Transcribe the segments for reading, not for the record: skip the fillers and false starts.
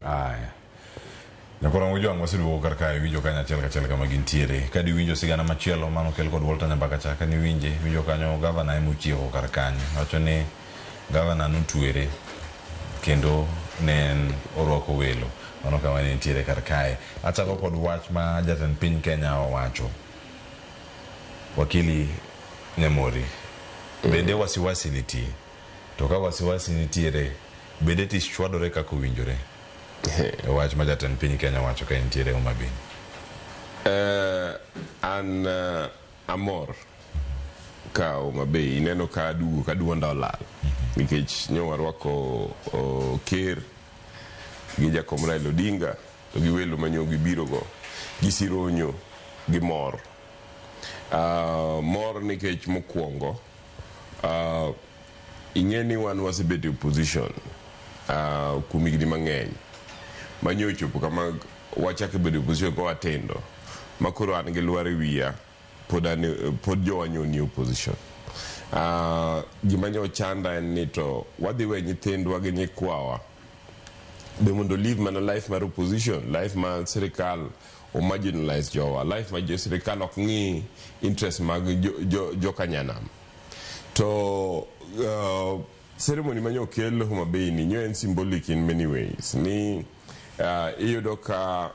Aya. Nyakoro mujwang wasiduogo kar kae winjo kanyo achiel kama gintiere. Kadi winjo sigana machielo mano kel kod Walter Nyambaka chaka ni winjo kanyo gavana emu chiego kar kanyo. Wacho ni gavana notwere kendo ne en orwako welo. Mano kama ne ntiere kar kae. Achako kod wach ma jatend piny Kenya owacho. Wakili Nyamori. Bende wasiwasi nitie. To ka wasiwasi nitiere, bende tich chwadore kaka owinjore. Wach ma jatend piny Kenya wacho ka nitiere Homabay. An amor ka Homabay ineno ka duonda olal. Nikech nyo warwako chir gi Jakom Raila Odinga to gi welo manyo gibiro go gi sironyo gi mor. Mor nikech mokwongo ing'eni wan wasebedo opposition kuom higni mang'eny manyochopo kama wachako bedo opposition ko watendo makoro an gi lwar wiya pod jowanyoni opposition. Gima nyo chanda en ni to wadhi we nyithindwa gi nyikwawa be mondo live mana life mar opposition, life ma sirikal o marginalize jowa, life ma sirikal ok ng'i interest mag jokanyanam. To ceremony manyo kel Homabay ni nyo en symbolic in many ways. Ni iyudo ka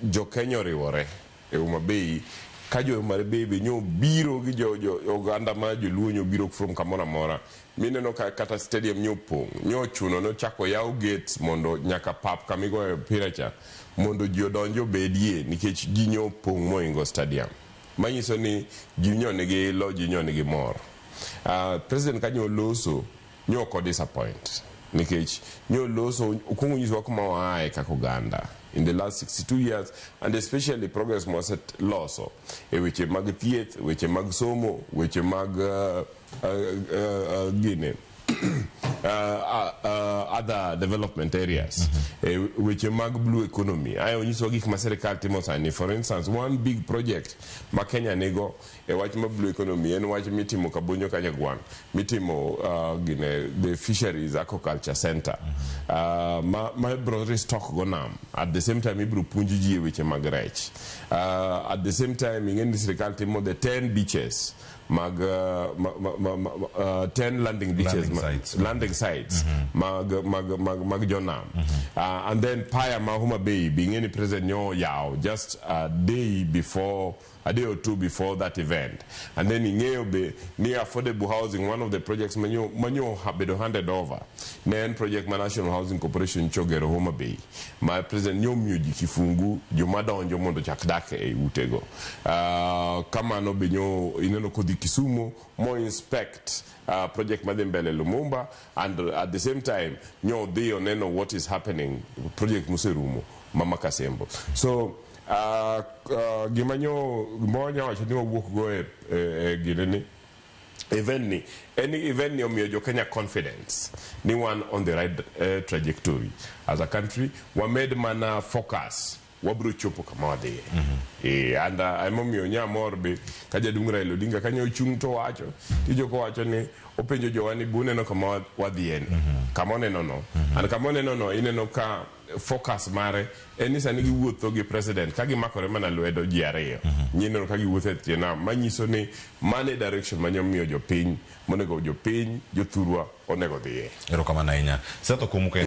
jo-Kenya oriwore e Homabay ka jo-Homabay be nyo biro gi oganda ma joluo nyo biro from kamora mora. Mineno ka kata stadium nyo pong, nyo chuno no chako yaw gates mondo nyaka pap kamigo e piracha mondo ji odonjo bedie nikech ji nyo pong moingo stadium. Manyiso ni ji nyo nigi ilo, ji nyo nigi mor. President kanyo loso nyo ko disappoint nikech nyo loso ukungu nyiswa kuma waae kako ganda in the last 62 years and especially progress was loso e weche mag thieth, weche mag somo, weche mag other development areas, weche mag blue economy. Ayo nyiswa gik ma serikal timo sani. For instance, one big project ma Kenya nego e wach ma blue economy en wach mitimo Kabonyo Kanyagwan, mitimo the Fisheries Aquaculture Center, ma bro restock go nam. At the same time ibro punji ji weche mag rech. At the same time ingeni serikal timo the 10 beaches mag 10 landing beaches, landing sites mag jonam. And then Paya ma Homabay being any president nyo yao just a day or two before that event. And then in near affordable housing, one of the projects manyo have been handed over. Then project ma National Housing Corporation chogero Homabay. My president nyo myuji kifungu jomada onjo mondo chakdake e utego. Kama no benyo ineno kodi Kisumu more inspect project Madembele Lumumba, and at the same time nyo they oneno what is happening project Muserumo Mama Kasembo. So gimanyo monya wachoni wawuok go gineni any event ni omiyo jo-Kenya confidence ni one on the right trajectory as a country. We made mana focus wabro chopo kama wadhi. And emomiyo Nyamor be ka jaduong' Raila Odinga kanyo chung to wacho tijoko wacho ni openjo jowani buneno kama wadhieni kama oneno no. And kama oneno no ineno ka focus mare eni sani giwuotho gi president ka gimakore mana lwedo ji ariyo. Nyineno ka giwuotho e tjena manyiso ni mane direction manyomiyo jopiny monego jopiny jothurwa onego dhiye. Erokamano ahinya. Seto kumuke